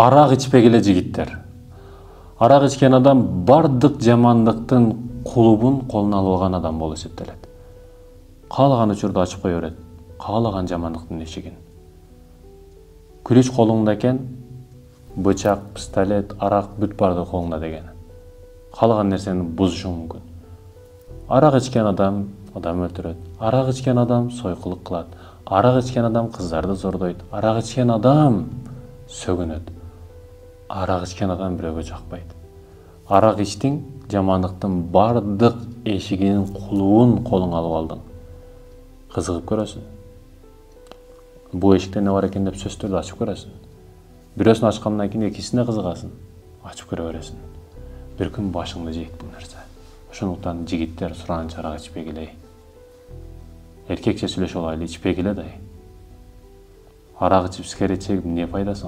Арак ичпегиле жигиттер. Арак ичкен адам бардык жамандыктын кулубун колуна алып алган адам болуп эсептелет. Каалаган учурда ачып кое берет. Каалаган жамандыктын эшигин. Күрүч колуңда экен, бычак, пистолет, арак бүт барды колуңда деген. Каалаган нерсени бузушуң мүмкүн. Арак ичкен адам өлтүрөт. Арак ичкен адам сойкулук кылат. Арак ичкен адам кыздарды зордойт. Арак ичкен адам сөгүнөт. Арак ичкен адам бирөөгө жакпайт. Арак ичтиң, жамандыктын бардык эшигинин кулубун колуңа алып алдың. Кызыгып көрөсүң. Бул эшикте не бар экен деп сөзсүз түрдө ачып көрөсүң. Бирөөсүн ачкандан кийин экинчисине кызыгасың. Ачып көрө бересиң. Бир күн башыңды жейт бул нерсе. Ошондуктан жигиттер суранча арак ичпегиле. Эркекче сүйлөшүп алайлы, ичпегиле да. Арак ичип, сигарет чегип эмне пайдасы?